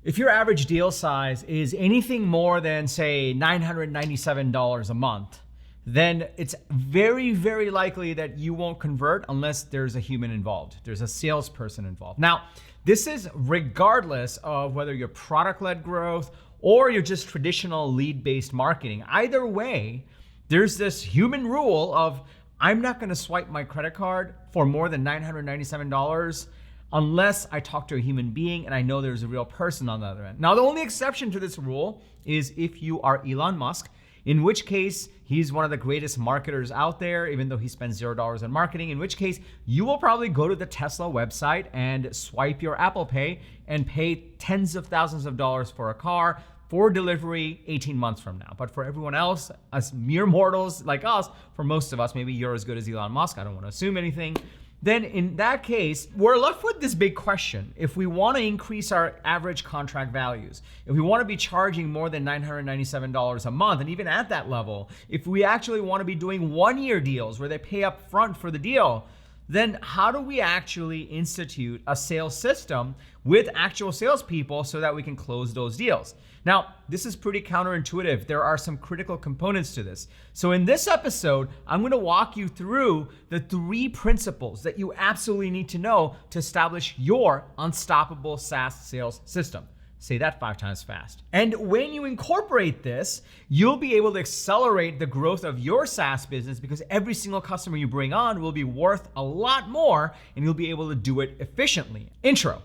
If your average deal size is anything more than, say, $997 a month, then it's very, very likely that you won't convert unless there's a human involved. There's a salesperson involved. Now, this is regardless of whether you're product-led growth or you're just traditional lead-based marketing. Either way, there's this human rule of I'm not gonna swipe my credit card for more than $997 unless I talk to a human being and I know there's a real person on the other end. Now, the only exception to this rule is if you are Elon Musk, in which case he's one of the greatest marketers out there, even though he spends $0 on marketing, in which case you will probably go to the Tesla website and swipe your Apple Pay and pay tens of thousands of dollars for a car for delivery 18 months from now. But for everyone else, us mere mortals like us, for most of us, maybe you're as good as Elon Musk, I don't want to assume anything, then in that case, we're left with this big question. If we want to increase our average contract values, if we want to be charging more than $997 a month, and even at that level, if we actually want to be doing one-year deals where they pay up front for the deal, then how do we actually institute a sales system with actual salespeople so that we can close those deals? Now, this is pretty counterintuitive. There are some critical components to this. So in this episode, I'm gonna walk you through the 3 principles that you absolutely need to know to establish your unstoppable SaaS sales system. Say that 5 times fast. And when you incorporate this, you'll be able to accelerate the growth of your SaaS business because every single customer you bring on will be worth a lot more and you'll be able to do it efficiently. Intro.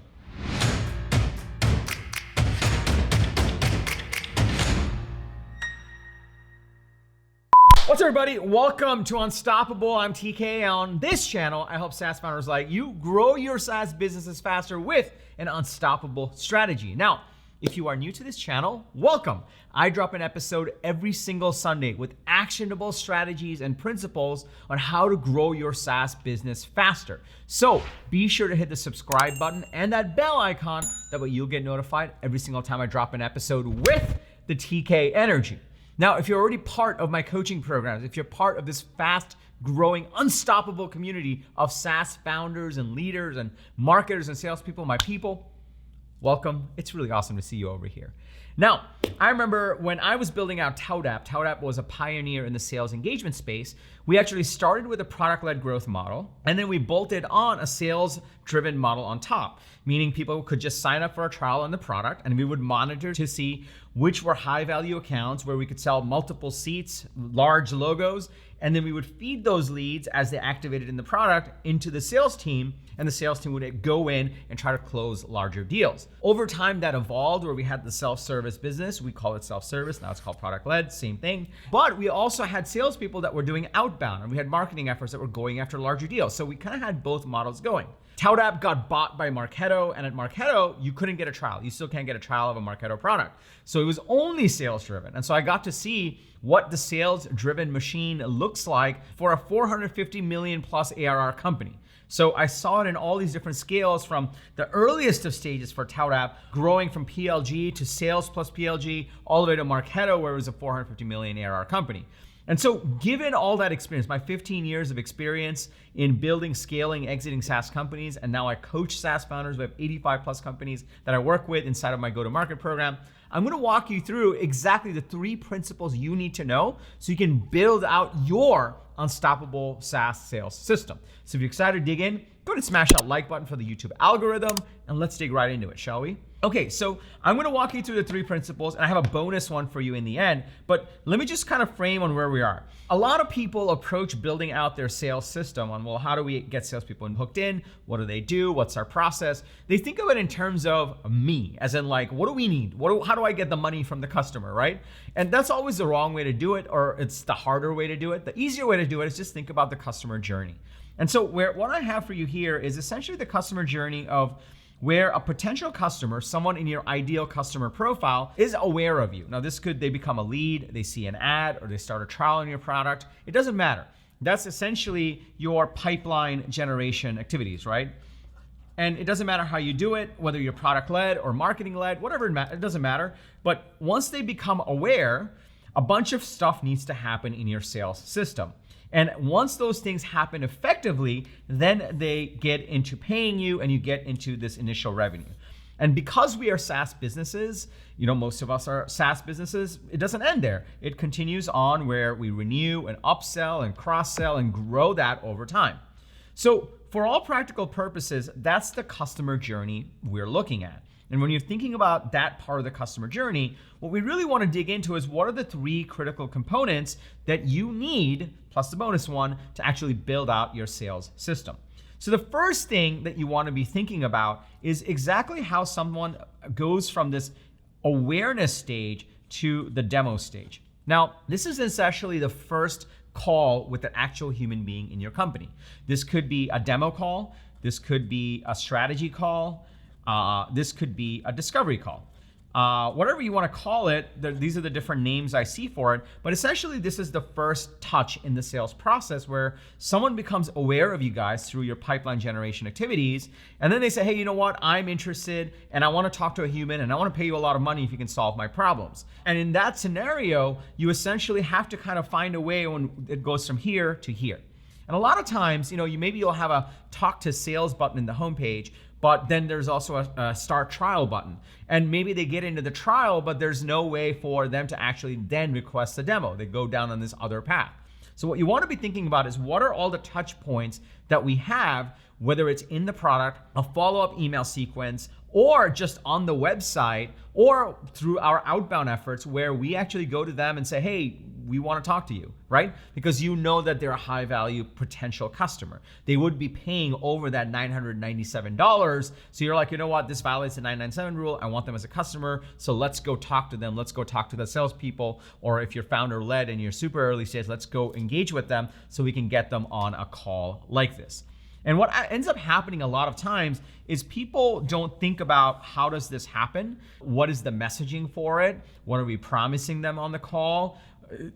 What's up, everybody? Welcome to Unstoppable. I'm TK. On this channel, I help SaaS founders like you grow your SaaS businesses faster with an unstoppable strategy. Now, if you are new to this channel, welcome. I drop an episode every single Sunday with actionable strategies and principles on how to grow your SaaS business faster. So be sure to hit the subscribe button and that bell icon. That way you'll get notified every single time I drop an episode with the TK energy. Now, if you're already part of my coaching programs, if you're part of this fast growing, unstoppable community of SaaS founders and leaders and marketers and salespeople, my people, welcome. It's really awesome to see you over here. Now, I remember when I was building out ToutApp, ToutApp was a pioneer in the sales engagement space. We actually started with a product-led growth model, and then we bolted on a sales-driven model on top, meaning people could just sign up for a trial on the product, and we would monitor to see which were high-value accounts where we could sell multiple seats, large logos, and then we would feed those leads as they activated in the product into the sales team, and the sales team would go in and try to close larger deals. Over time, that evolved where we had the self-service business. We call it self-service. Now it's called product-led, same thing. But we also had salespeople that were doing outbound, and we had marketing efforts that were going after larger deals. So we kind of had both models going. ToutApp got bought by Marketo, and at Marketo, you couldn't get a trial. You still can't get a trial of a Marketo product. So it was only sales-driven. And so I got to see what the sales-driven machine looks like for a 450 million plus ARR company. So I saw it in all these different scales from the earliest of stages for ToutApp, growing from PLG to sales plus PLG, all the way to Marketo, where it was a 450 million ARR company. And so given all that experience, my 15 years of experience in building, scaling, exiting SaaS companies, and now I coach SaaS founders. We have 85 plus companies that I work with inside of my go-to-market program. I'm gonna walk you through exactly the 3 principles you need to know so you can build out your unstoppable SaaS sales system. So if you're excited to dig in, go ahead and smash that like button for the YouTube algorithm, and let's dig right into it, shall we? Okay, so I'm gonna walk you through the 3 principles, and I have a bonus one for you in the end, but let me just kind of frame on where we are. A lot of people approach building out their sales system on, well, how do we get salespeople hooked in? What do they do? What's our process? They think of it in terms of me, as in like, what do we need? How do I get the money from the customer, right? And that's always the wrong way to do it, or it's the harder way to do it. The easier way to do it is just think about the customer journey. And so what I have for you here is essentially the customer journey of where a potential customer, someone in your ideal customer profile, is aware of you. Now they become a lead, they see an ad, or they start a trial on your product. It doesn't matter. That's essentially your pipeline generation activities, right? And it doesn't matter how you do it, whether you're product-led or marketing-led, whatever, it doesn't matter. But once they become aware, a bunch of stuff needs to happen in your sales system. And once those things happen effectively, then they get into paying you and you get into this initial revenue. And because we are SaaS businesses, most of us are SaaS businesses, it doesn't end there. It continues on where we renew and upsell and cross-sell and grow that over time. So for all practical purposes, that's the customer journey we're looking at. And when you're thinking about that part of the customer journey, what we really want to dig into is what are the 3 critical components that you need, plus the bonus one, to actually build out your sales system. So the first thing that you want to be thinking about is exactly how someone goes from this awareness stage to the demo stage. Now, this is essentially the first call with an actual human being in your company. This could be a demo call. This could be a strategy call. This could be a discovery call. Whatever you want to call it, these are the different names I see for it, but essentially this is the first touch in the sales process where someone becomes aware of you guys through your pipeline generation activities, and then they say, hey, you know what, I'm interested and I want to talk to a human and I want to pay you a lot of money if you can solve my problems. And in that scenario, you essentially have to kind of find a way when it goes from here to here. And a lot of times, you'll have a talk to sales button in the homepage, but then there's also a start trial button. And maybe they get into the trial, but there's no way for them to actually then request a demo. They go down on this other path. So what you want to be thinking about is what are all the touch points that we have, whether it's in the product, a follow-up email sequence, or just on the website, or through our outbound efforts where we actually go to them and say, hey, we want to talk to you, right? Because you know that they're a high value potential customer. They would be paying over that $997. So you're like, you know what? This violates the 997 rule. I want them as a customer. So let's go talk to them. Let's go talk to the salespeople. Or if you're founder led and you're super early stage, let's go engage with them so we can get them on a call like this. And what ends up happening a lot of times is people don't think about how does this happen? What is the messaging for it? What are we promising them on the call?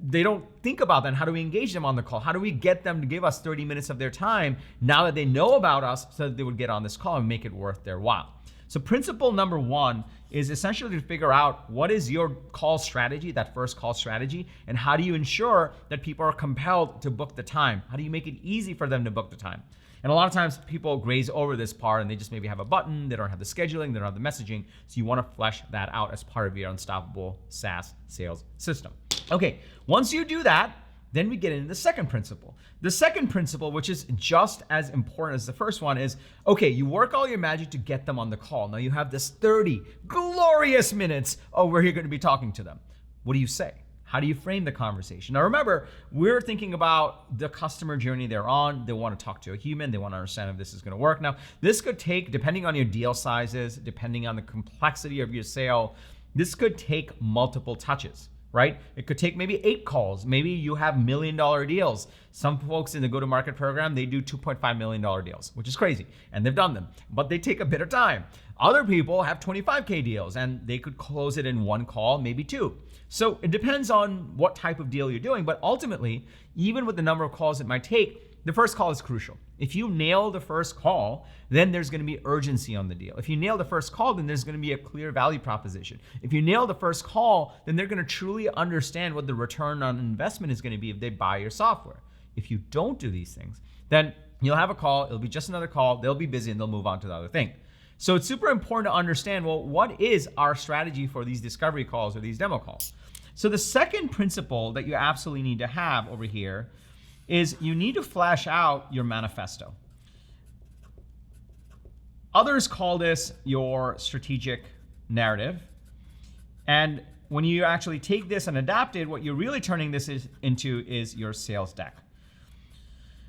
They don't think about that. How do we engage them on the call? How do we get them to give us 30 minutes of their time now that they know about us so that they would get on this call and make it worth their while? So principle number 1 is essentially to figure out what is your call strategy, that first call strategy, and how do you ensure that people are compelled to book the time? How do you make it easy for them to book the time? And a lot of times people graze over this part and they just maybe have a button, they don't have the scheduling, they don't have the messaging. So you want to flesh that out as part of your unstoppable SaaS sales system. Okay, once you do that, then we get into the second principle. The second principle, which is just as important as the first one, is, okay, you work all your magic to get them on the call. Now you have this 30 glorious minutes where you're going to be talking to them. What do you say? How do you frame the conversation? Now remember, we're thinking about the customer journey they're on. They want to talk to a human. They want to understand if this is going to work. Now, this could take, depending on your deal sizes, depending on the complexity of your sale, this could take multiple touches, right? It could take maybe 8 calls. Maybe you have $1 million deals. Some folks in the go-to-market program, they do $2.5 million deals, which is crazy. And they've done them, but they take a bit of time. Other people have 25K deals and they could close it in 1 call, maybe 2. So it depends on what type of deal you're doing, but ultimately, even with the number of calls it might take, the first call is crucial. If you nail the first call, then there's going to be urgency on the deal. If you nail the first call, then there's going to be a clear value proposition. If you nail the first call, then they're going to truly understand what the return on investment is going to be if they buy your software. If you don't do these things, then you'll have a call, it'll be just another call, they'll be busy and they'll move on to the other thing. So it's super important to understand, well, what is our strategy for these discovery calls or these demo calls? So the second principle that you absolutely need to have over here is you need to flesh out your manifesto. Others call this your strategic narrative. And when you actually take this and adapt it, what you're really turning this into is your sales deck.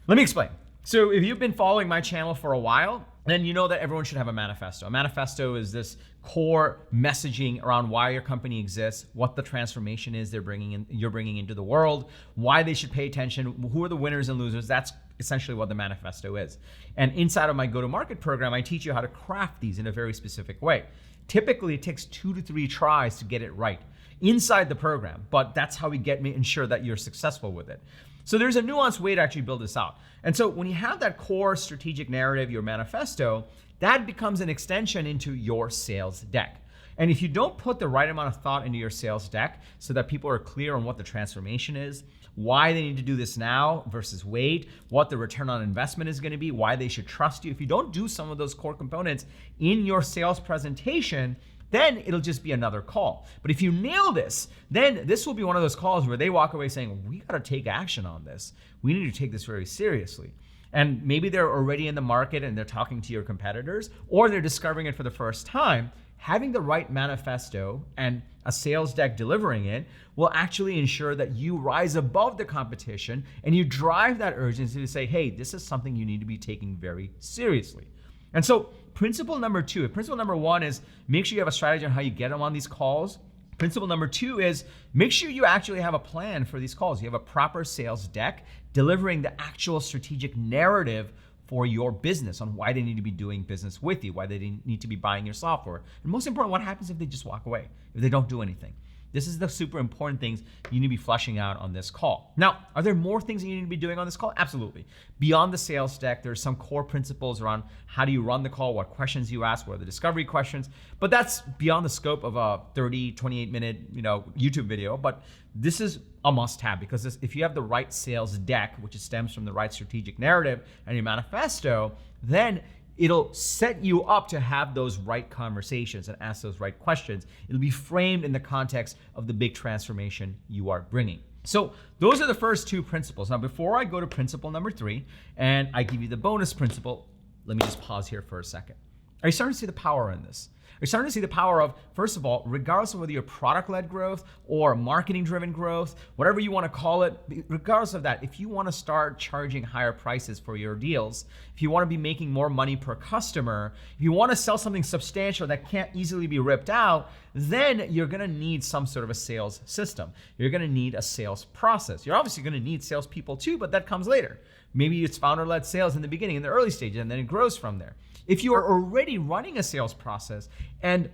Let me explain. So if you've been following my channel for a while, then you know that everyone should have a manifesto. A manifesto is this core messaging around why your company exists, what the transformation is you're bringing into the world, why they should pay attention, who are the winners and losers. That's essentially what the manifesto is. And inside of my go-to-market program, I teach you how to craft these in a very specific way. Typically, it takes 2 to 3 tries to get it right inside the program, but that's how we ensure that you're successful with it. So there's a nuanced way to actually build this out. And so when you have that core strategic narrative, your manifesto, that becomes an extension into your sales deck. And if you don't put the right amount of thought into your sales deck so that people are clear on what the transformation is, why they need to do this now versus wait, what the return on investment is going to be, why they should trust you. If you don't do some of those core components in your sales presentation, then it'll just be another call. But if you nail this, then this will be one of those calls where they walk away saying, we got to take action on this. We need to take this very seriously. And maybe they're already in the market and they're talking to your competitors, or they're discovering it for the first time. Having the right manifesto and a sales deck delivering it will actually ensure that you rise above the competition and you drive that urgency to say, hey, this is something you need to be taking very seriously. And so principle number one is make sure you have a strategy on how you get them on these calls. Principle number two is make sure you actually have a plan for these calls. You have a proper sales deck delivering the actual strategic narrative for your business on why they need to be doing business with you, why they need to be buying your software. And most important, what happens if they just walk away, if they don't do anything? This is the super important things you need to be fleshing out on this call. Now, are there more things that you need to be doing on this call? Absolutely. Beyond the sales deck, there's some core principles around how do you run the call, what questions you ask, what are the discovery questions, but that's beyond the scope of a 30, 28-minute YouTube video. But this is a must-have because if you have the right sales deck, which stems from the right strategic narrative and your manifesto, then it'll set you up to have those right conversations and ask those right questions. It'll be framed in the context of the big transformation you are bringing. So those are the first two principles. Now, before I go to principle number three, and I give you the bonus principle, let me just pause here for a second. Are you starting to see the power in this? You're starting to see the power of, first of all, regardless of whether you're product-led growth or marketing-driven growth, whatever you want to call it, regardless of that, if you want to start charging higher prices for your deals, if you want to be making more money per customer, if you want to sell something substantial that can't easily be ripped out, then you're going to need some sort of a sales system. You're going to need a sales process. You're obviously going to need salespeople too, but that comes later. Maybe it's founder-led sales in the beginning, in the early stages, and then it grows from there. If you are already running a sales process and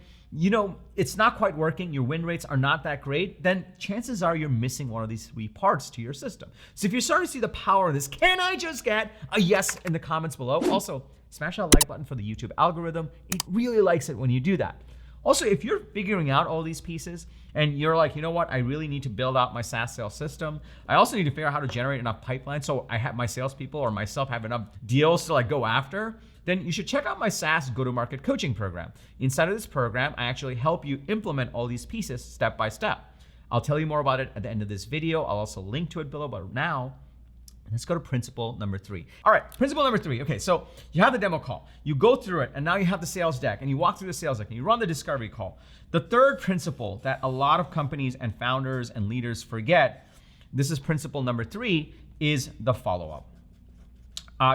it's not quite working, your win rates are not that great, then chances are you're missing one of these three parts to your system. So if you're starting to see the power of this, can I just get a yes in the comments below? Also, smash that like button for the YouTube algorithm. It really likes it when you do that. Also, if you're figuring out all these pieces and you're like, you know what, I really need to build out my SaaS sales system. I also need to figure out how to generate enough pipeline so I have my salespeople or myself have enough deals to go after, then you should check out my SaaS go-to-market coaching program. Inside of this program, I actually help you implement all these pieces step by step. I'll tell you more about it at the end of this video. I'll also link to it below, but now let's go to principle number three. All right, principle number three. Okay, so you have the demo call, you go through it, and now you have the sales deck, and you walk through the sales deck, and you run the discovery call. The third principle that a lot of companies and founders and leaders forget, this is principle number three, is the follow-up.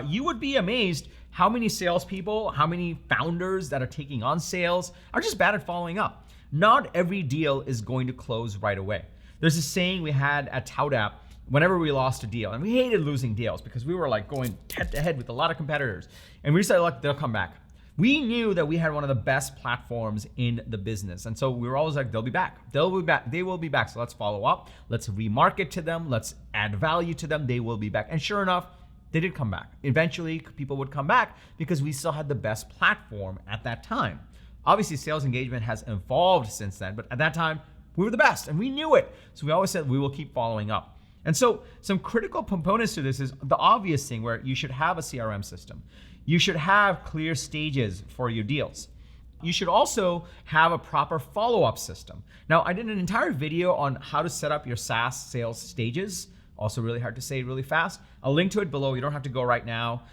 You would be amazed how many salespeople, how many founders that are taking on sales are just bad at following up. Not every deal is going to close right away. There's a saying we had at ToutApp whenever we lost a deal, and we hated losing deals because we were going head to head with a lot of competitors, and we said, look, they'll come back. We knew that we had one of the best platforms in the business, and so we were always like, they'll be back. They'll be back. They will be back. So let's follow up. Let's remarket to them. Let's add value to them. They will be back. And sure enough, they did come back. Eventually, people would come back because we still had the best platform at that time. Obviously, sales engagement has evolved since then, but at that time, we were the best and we knew it. So we always said we will keep following up. And so some critical components to this is the obvious thing where you should have a CRM system. You should have clear stages for your deals. You should also have a proper follow-up system. Now, I did an entire video on how to set up your SaaS sales stages. Also really hard to say really fast. I'll link to it below. You don't have to go right now.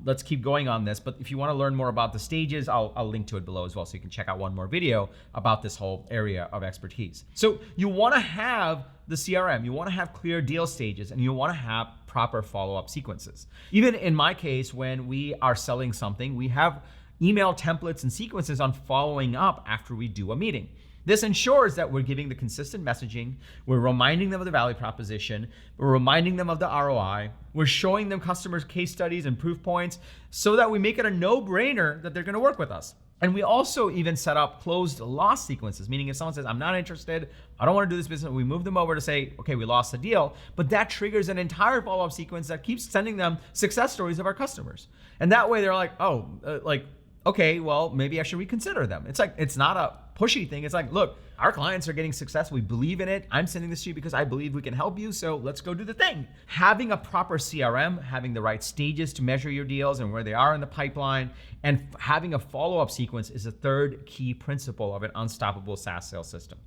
Let's keep going on this. But if you want to learn more about the stages, I'll link to it below as well. So you can check out one more video about this whole area of expertise. So you want to have the CRM. You want to have clear deal stages, and you want to have proper follow-up sequences. Even in my case, when we are selling something, we have email templates and sequences on following up after we do a meeting. This ensures that we're giving the consistent messaging, we're reminding them of the value proposition, we're reminding them of the ROI, we're showing them customers' case studies and proof points so that we make it a no-brainer that they're gonna work with us. And we also even set up closed loss sequences, meaning if someone says, I'm not interested, I don't wanna do this business, we move them over to say, okay, we lost the deal, but that triggers an entire follow-up sequence that keeps sending them success stories of our customers. And that way they're like, okay, well, maybe I should reconsider them. It's like, it's not a pushy thing. It's like, look, our clients are getting successful. We believe in it. I'm sending this to you because I believe we can help you. So let's go do the thing. Having a proper CRM, having the right stages to measure your deals and where they are in the pipeline, and having a follow-up sequence is a third key principle of an unstoppable SaaS sales system.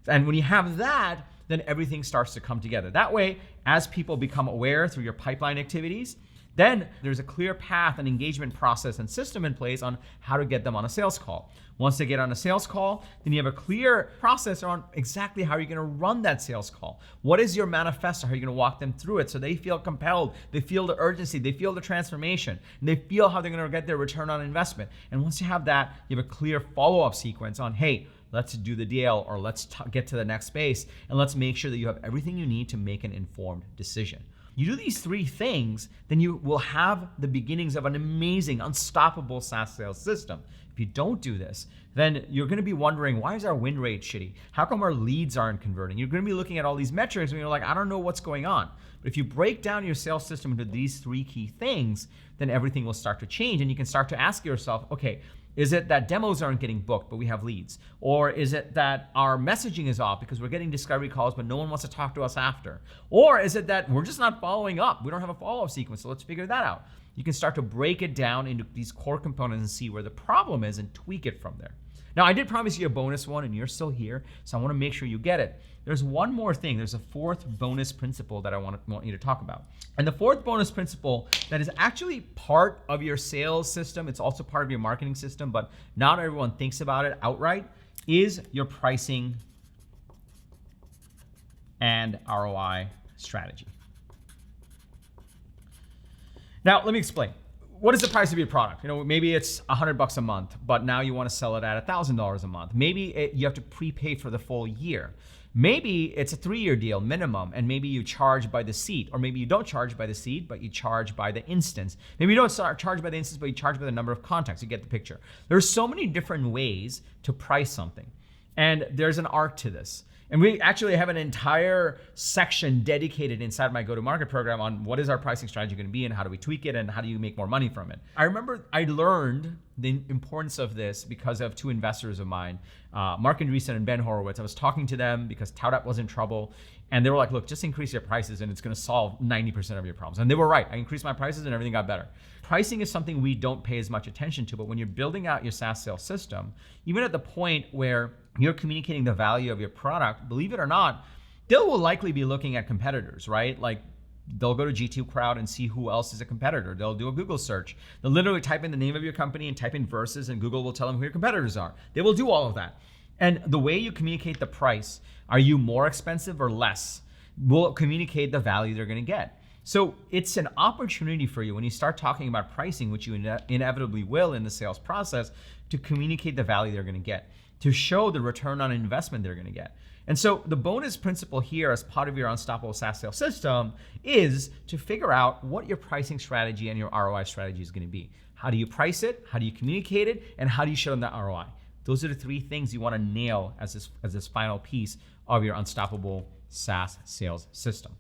And when you have that, then everything starts to come together. That way, as people become aware through your pipeline activities, then there's a clear path and engagement process and system in place on how to get them on a sales call. Once they get on a sales call, then you have a clear process on exactly how you're gonna run that sales call. What is your manifesto? How are you gonna walk them through it so they feel compelled, they feel the urgency, they feel the transformation, and they feel how they're gonna get their return on investment. And once you have that, you have a clear follow-up sequence on, hey, let's do the deal, or let's get to the next space, and let's make sure that you have everything you need to make an informed decision. You do these three things, then you will have the beginnings of an amazing, unstoppable SaaS sales system. If you don't do this, then you're gonna be wondering, why is our win rate shitty? How come our leads aren't converting? You're gonna be looking at all these metrics and you're like, I don't know what's going on. But if you break down your sales system into these three key things, then everything will start to change, and you can start to ask yourself, okay, is it that demos aren't getting booked, but we have leads? Or is it that our messaging is off because we're getting discovery calls, but no one wants to talk to us after? Or is it that we're just not following up? We don't have a follow-up sequence, so let's figure that out. You can start to break it down into these core components and see where the problem is and tweak it from there. Now, I did promise you a bonus one, and you're still here, so I wanna make sure you get it. There's one more thing. There's a fourth bonus principle that I want you to talk about. And the fourth bonus principle that is actually part of your sales system, it's also part of your marketing system, but not everyone thinks about it outright, is your pricing and ROI strategy. Now, let me explain. What is the price of your product? You know, maybe it's $100 a month, but now you want to sell it at $1,000 a month. Maybe you have to prepay for the full year. Maybe it's a 3-year deal minimum, and maybe you charge by the seat, or maybe you don't charge by the seat, but you charge by the instance. Maybe you don't charge by the instance, but you charge by the number of contacts. You get the picture. There's so many different ways to price something, and there's an art to this. And we actually have an entire section dedicated inside my go-to-market program on what is our pricing strategy going to be and how do we tweak it and how do you make more money from it. I remember I learned the importance of this because of two investors of mine, Mark Andreessen and Ben Horowitz. I was talking to them because ToutApp was in trouble, and they were like, look, just increase your prices and it's going to solve 90% of your problems. And they were right. I increased my prices and everything got better. Pricing is something we don't pay as much attention to, but when you're building out your SaaS sales system, even at the point where you're communicating the value of your product, believe it or not, they will likely be looking at competitors, right? Like they'll go to G2 Crowd and see who else is a competitor. They'll do a Google search. They'll literally type in the name of your company and type in Versus, and Google will tell them who your competitors are. They will do all of that. And the way you communicate the price, are you more expensive or less, will communicate the value they're gonna get. So it's an opportunity for you when you start talking about pricing, which you inevitably will in the sales process, to communicate the value they're gonna get, to show the return on investment they're gonna get. And so the bonus principle here as part of your unstoppable SaaS sales system is to figure out what your pricing strategy and your ROI strategy is gonna be. How do you price it? How do you communicate it? And how do you show them the ROI? Those are the three things you wanna nail as this final piece of your unstoppable SaaS sales system.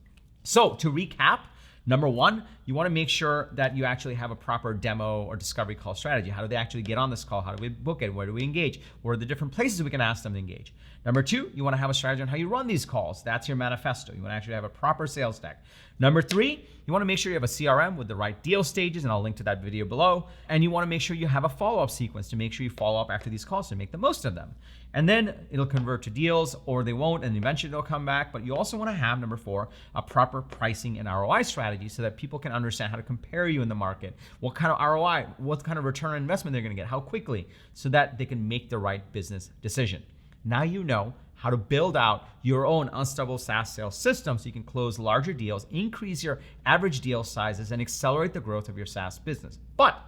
So to recap, number one, you wanna make sure that you actually have a proper demo or discovery call strategy. How do they actually get on this call? How do we book it? Where do we engage? Where are the different places we can ask them to engage? Number two, you wanna have a strategy on how you run these calls. That's your manifesto. You wanna actually have a proper sales deck. Number three, you wanna make sure you have a CRM with the right deal stages, and I'll link to that video below. And you wanna make sure you have a follow-up sequence to make sure you follow up after these calls to make the most of them. And then it'll convert to deals, or they won't, and eventually they'll come back. But you also wanna have, number four, a proper pricing and ROI strategy so that people can understand how to compare you in the market, what kind of ROI, what kind of return on investment they're gonna get, how quickly, so that they can make the right business decision. Now you know how to build out your own unstoppable SaaS sales system so you can close larger deals, increase your average deal sizes, and accelerate the growth of your SaaS business. But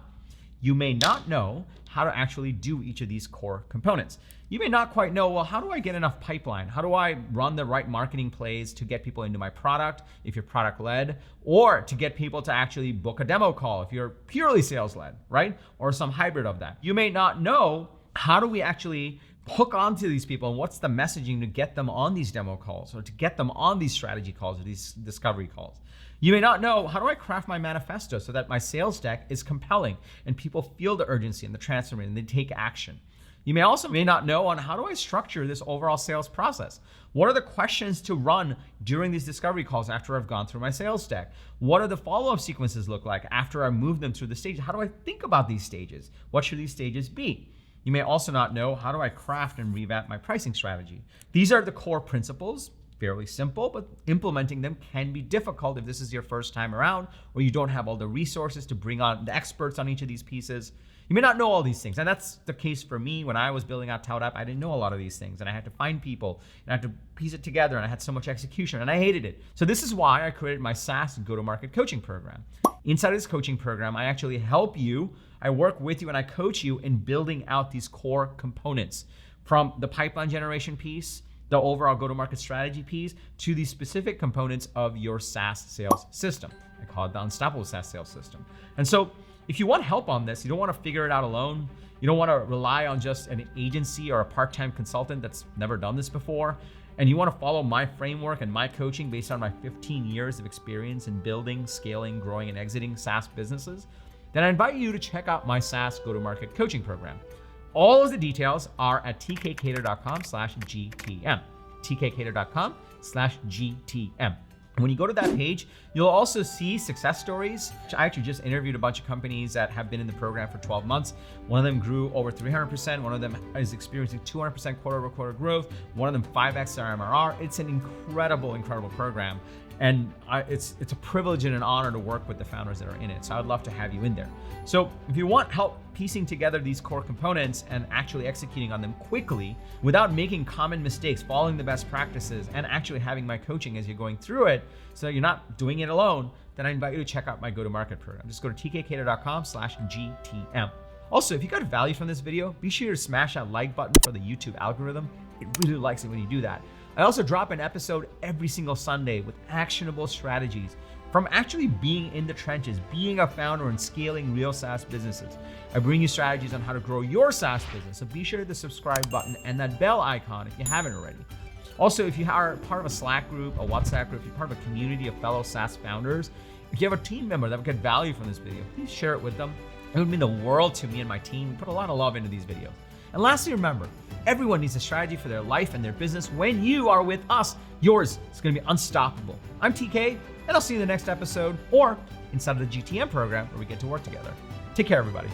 you may not know how to actually do each of these core components. You may not quite know, well, how do I get enough pipeline? How do I run the right marketing plays to get people into my product if you're product led, or to get people to actually book a demo call if you're purely sales led, right? Or some hybrid of that. You may not know, how do we actually hook onto these people and what's the messaging to get them on these demo calls or to get them on these strategy calls or these discovery calls. You may not know, how do I craft my manifesto so that my sales deck is compelling and people feel the urgency and the transformation and they take action. You may not know on how do I structure this overall sales process? What are the questions to run during these discovery calls after I've gone through my sales deck? What are the follow-up sequences look like after I move them through the stages? How do I think about these stages? What should these stages be? You may also not know, how do I craft and revamp my pricing strategy? These are the core principles, fairly simple, but implementing them can be difficult if this is your first time around or you don't have all the resources to bring on the experts on each of these pieces. You may not know all these things, and that's the case for me. When I was building out ToutApp, I didn't know a lot of these things, and I had to find people, and I had to piece it together, and I had so much execution, and I hated it. So this is why I created my SaaS go-to-market coaching program. Inside of this coaching program, I actually help you, I work with you, and I coach you in building out these core components, from the pipeline generation piece, the overall go-to-market strategy piece, to the specific components of your SaaS sales system. I call it the Unstoppable SaaS Sales System. And so if you want help on this, you don't want to figure it out alone, you don't want to rely on just an agency or a part-time consultant that's never done this before, and you want to follow my framework and my coaching based on my 15 years of experience in building, scaling, growing, and exiting SaaS businesses, then I invite you to check out my SaaS go-to-market coaching program. All of the details are at tkcater.com/GTM. tkcater.com/GTM. When you go to that page, you'll also see success stories. I actually just interviewed a bunch of companies that have been in the program for 12 months. One of them grew over 300%. One of them is experiencing 200% quarter-over-quarter growth. One of them 5x their MRR. It's an incredible, incredible program. And it's a privilege and an honor to work with the founders that are in it. So I'd love to have you in there. So if you want help piecing together these core components and actually executing on them quickly without making common mistakes, following the best practices, and actually having my coaching as you're going through it so you're not doing it alone, then I invite you to check out my go-to-market program. Just go to tkcater.com/GTM. Also, if you got value from this video, be sure to smash that like button for the YouTube algorithm. It really likes it when you do that. I also drop an episode every single Sunday with actionable strategies from actually being in the trenches, being a founder and scaling real SaaS businesses. I bring you strategies on how to grow your SaaS business. So be sure to hit the subscribe button and that bell icon if you haven't already. Also, if you are part of a Slack group, a WhatsApp group, if you're part of a community of fellow SaaS founders, if you have a team member that would get value from this video, please share it with them. It would mean the world to me and my team. We put a lot of love into these videos. And lastly, remember, everyone needs a strategy for their life and their business. When you are with us, yours is going to be unstoppable. I'm TK, and I'll see you in the next episode or inside of the GTM program where we get to work together. Take care, everybody.